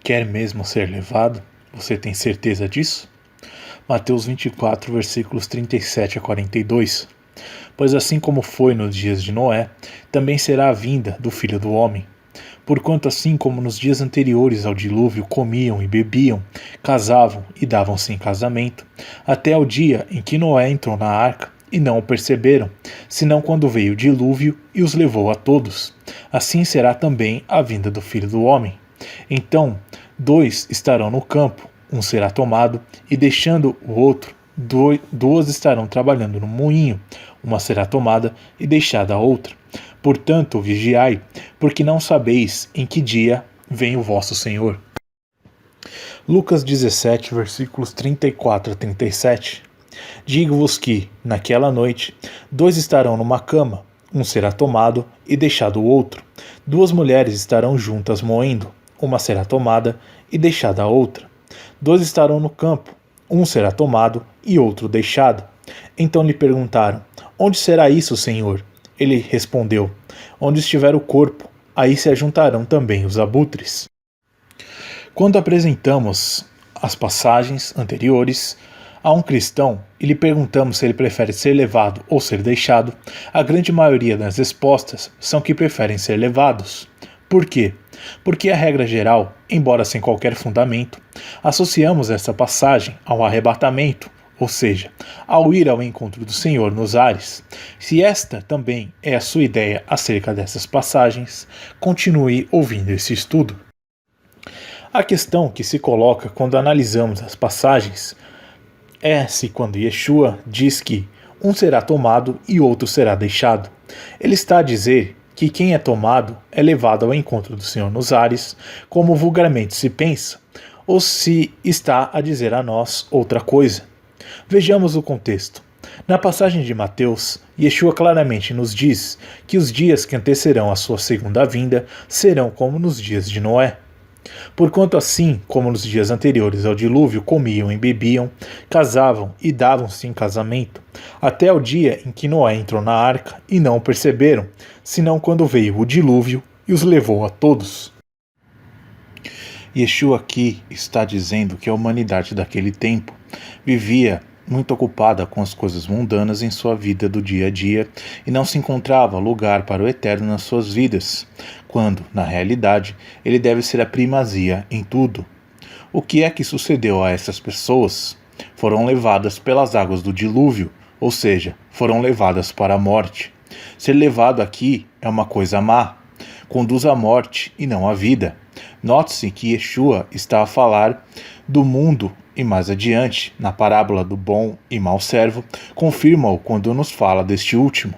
quer mesmo ser levado? Você tem certeza disso? Mateus 24, versículos 37 a 42. Pois assim como foi nos dias de Noé, também será a vinda do Filho do Homem. Porquanto assim como nos dias anteriores ao dilúvio comiam e bebiam, casavam e davam-se em casamento, até o dia em que Noé entrou na arca, e não o perceberam, senão quando veio o dilúvio e os levou a todos. Assim será também a vinda do Filho do Homem. Então, 2 estarão no campo, um será tomado, e deixando o outro, 2 estarão trabalhando no moinho, uma será tomada e deixada a outra. Portanto, vigiai, porque não sabeis em que dia vem o vosso Senhor. Lucas 17, versículos 34 a 37. Digo-vos que, naquela noite, 2 estarão numa cama, um será tomado e deixado o outro. 2 mulheres estarão juntas moendo, uma será tomada e deixada a outra. 2 estarão no campo, um será tomado e outro deixado. Então lhe perguntaram: onde será isso, Senhor? Ele respondeu: onde estiver o corpo, aí se ajuntarão também os abutres. Quando apresentamos as passagens anteriores a um cristão e lhe perguntamos se ele prefere ser levado ou ser deixado, a grande maioria das respostas são que preferem ser levados. Por quê? Porque a regra geral, embora sem qualquer fundamento, associamos essa passagem ao arrebatamento, ou seja, ao ir ao encontro do Senhor nos ares. Se esta também é a sua ideia acerca dessas passagens, continue ouvindo esse estudo. A questão que se coloca quando analisamos as passagens é se quando Yeshua diz que um será tomado e outro será deixado. Ele está a dizer que quem é tomado é levado ao encontro do Senhor nos ares, como vulgarmente se pensa, ou se está a dizer a nós outra coisa. Vejamos o contexto. Na passagem de Mateus, Yeshua claramente nos diz que os dias que antecederão a sua segunda vinda serão como nos dias de Noé. Porquanto assim como nos dias anteriores ao dilúvio comiam e bebiam, casavam e davam-se em casamento, até o dia em que Noé entrou na arca e não o perceberam, senão quando veio o dilúvio e os levou a todos. Yeshua aqui está dizendo que a humanidade daquele tempo vivia muito ocupada com as coisas mundanas em sua vida do dia a dia e não se encontrava lugar para o eterno nas suas vidas, quando, na realidade, ele deve ser a primazia em tudo. O que é que sucedeu a essas pessoas? Foram levadas pelas águas do dilúvio, ou seja, foram levadas para a morte. Ser levado aqui é uma coisa má, conduz à morte e não à vida. Note-se que Yeshua está a falar do mundo e mais adiante, na parábola do bom e mau servo, confirma-o quando nos fala deste último.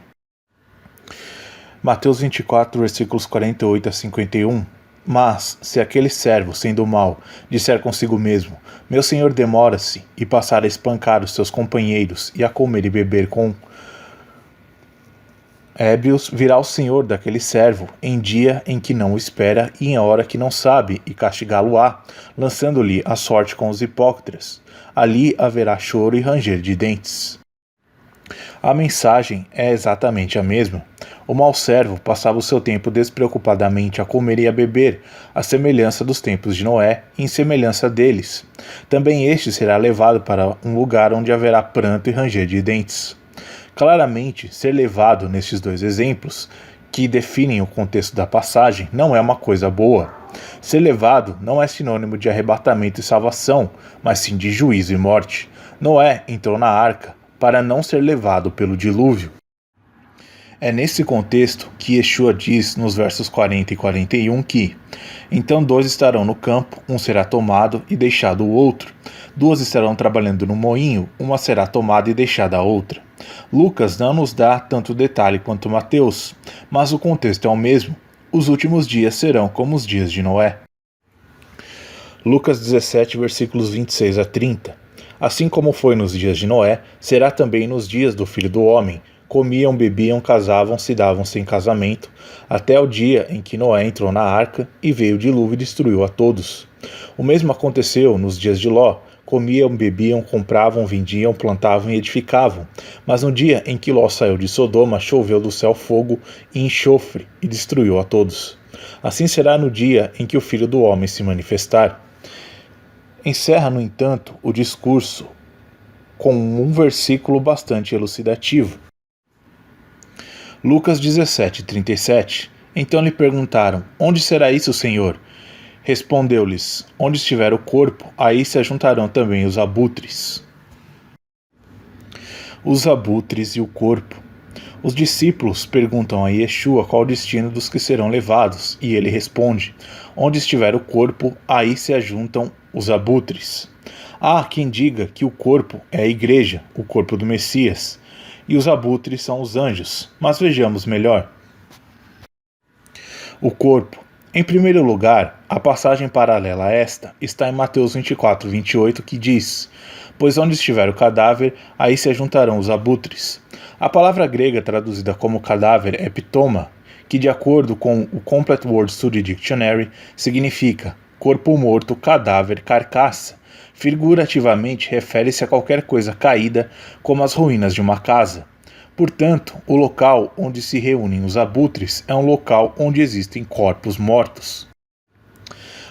Mateus 24, versículos 48 a 51. Mas, se aquele servo, sendo mau, disser consigo mesmo: meu senhor demora-se, e passar a espancar os seus companheiros, e a comer e beber com ébrios, virá o senhor daquele servo, em dia em que não o espera e em hora que não sabe, e castigá-lo-á, lançando-lhe a sorte com os hipócritas. Ali haverá choro e ranger de dentes. A mensagem é exatamente a mesma. O mau servo passava o seu tempo despreocupadamente a comer e a beber, à semelhança dos tempos de Noé e em semelhança deles. Também este será levado para um lugar onde haverá pranto e ranger de dentes. Claramente, ser levado nestes 2 exemplos, que definem o contexto da passagem, não é uma coisa boa. Ser levado não é sinônimo de arrebatamento e salvação, mas sim de juízo e morte. Noé entrou na arca para não ser levado pelo dilúvio. É nesse contexto que Yeshua diz nos versos 40 e 41 que: então 2 estarão no campo, um será tomado e deixado o outro. 2 estarão trabalhando no moinho, uma será tomada e deixada a outra. Lucas não nos dá tanto detalhe quanto Mateus, mas o contexto é o mesmo. Os últimos dias serão como os dias de Noé. Lucas 17, versículos 26 a 30. Assim como foi nos dias de Noé, será também nos dias do Filho do Homem. Comiam, bebiam, casavam-se e davam-se em casamento, até o dia em que Noé entrou na arca e veio o dilúvio e destruiu a todos. O mesmo aconteceu nos dias de Ló. Comiam, bebiam, compravam, vendiam, plantavam e edificavam. Mas no dia em que Ló saiu de Sodoma, choveu do céu fogo e enxofre e destruiu a todos. Assim será no dia em que o Filho do Homem se manifestar. Encerra, no entanto, o discurso com um versículo bastante elucidativo. Lucas 17:37. Então lhe perguntaram: onde será isso, Senhor? Respondeu-lhes: onde estiver o corpo, aí se ajuntarão também os abutres. Os abutres e o corpo. Os discípulos perguntam a Yeshua qual o destino dos que serão levados, e ele responde: onde estiver o corpo, aí se ajuntam os abutres. Há quem diga que o corpo é a igreja, o corpo do Messias, e os abutres são os anjos, mas vejamos melhor. O corpo. Em primeiro lugar, a passagem paralela a esta está em Mateus 24:28, que diz: pois onde estiver o cadáver, aí se ajuntarão os abutres. A palavra grega traduzida como cadáver é ptoma, que de acordo com o Complete Word Study Dictionary, significa corpo morto, cadáver, carcaça. Figurativamente refere-se a qualquer coisa caída, como as ruínas de uma casa. Portanto, o local onde se reúnem os abutres é um local onde existem corpos mortos.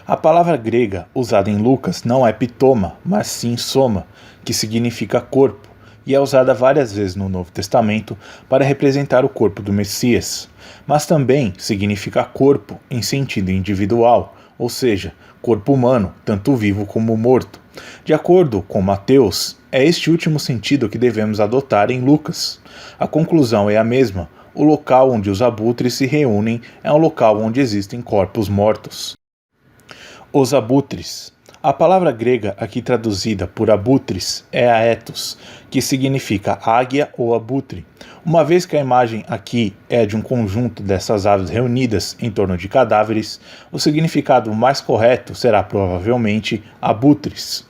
A palavra grega usada em Lucas não é ptoma, mas sim soma, que significa corpo, e é usada várias vezes no Novo Testamento para representar o corpo do Messias, mas também significa corpo em sentido individual, ou seja, corpo humano, tanto vivo como morto. De acordo com Mateus, é este último sentido que devemos adotar em Lucas. A conclusão é a mesma: o local onde os abutres se reúnem é um local onde existem corpos mortos. Os abutres. A palavra grega aqui traduzida por abutres é aetos, que significa águia ou abutre. Uma vez que a imagem aqui é de um conjunto dessas aves reunidas em torno de cadáveres, o significado mais correto será provavelmente abutres.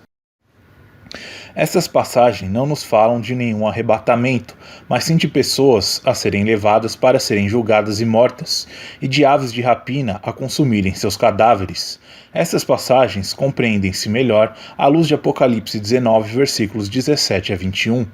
Essas passagens não nos falam de nenhum arrebatamento, mas sim de pessoas a serem levadas para serem julgadas e mortas, e de aves de rapina a consumirem seus cadáveres. Essas passagens compreendem-se melhor à luz de Apocalipse 19, versículos 17 a 21.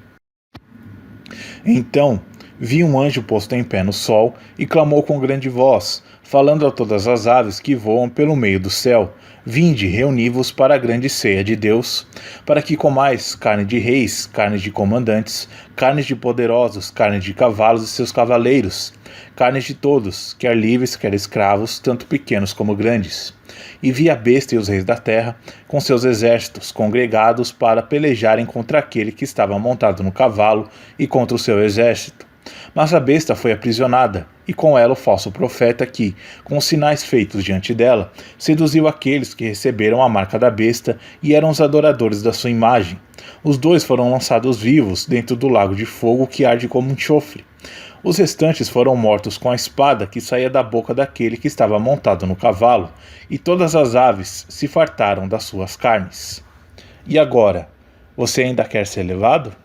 Então vi um anjo posto em pé no sol e clamou com grande voz, falando a todas as aves que voam pelo meio do céu: vinde, reuni-vos para a grande ceia de Deus, para que comais carne de reis, carne de comandantes, carne de poderosos, carne de cavalos e seus cavaleiros, carne de todos, quer livres, quer escravos, tanto pequenos como grandes. E vi a besta e os reis da terra, com seus exércitos, congregados para pelejarem contra aquele que estava montado no cavalo e contra o seu exército. Mas a besta foi aprisionada, e com ela o falso profeta que, com os sinais feitos diante dela, seduziu aqueles que receberam a marca da besta e eram os adoradores da sua imagem. Os dois foram lançados vivos dentro do lago de fogo que arde como um enxofre. Os restantes foram mortos com a espada que saía da boca daquele que estava montado no cavalo, e todas as aves se fartaram das suas carnes. E agora, você ainda quer ser levado?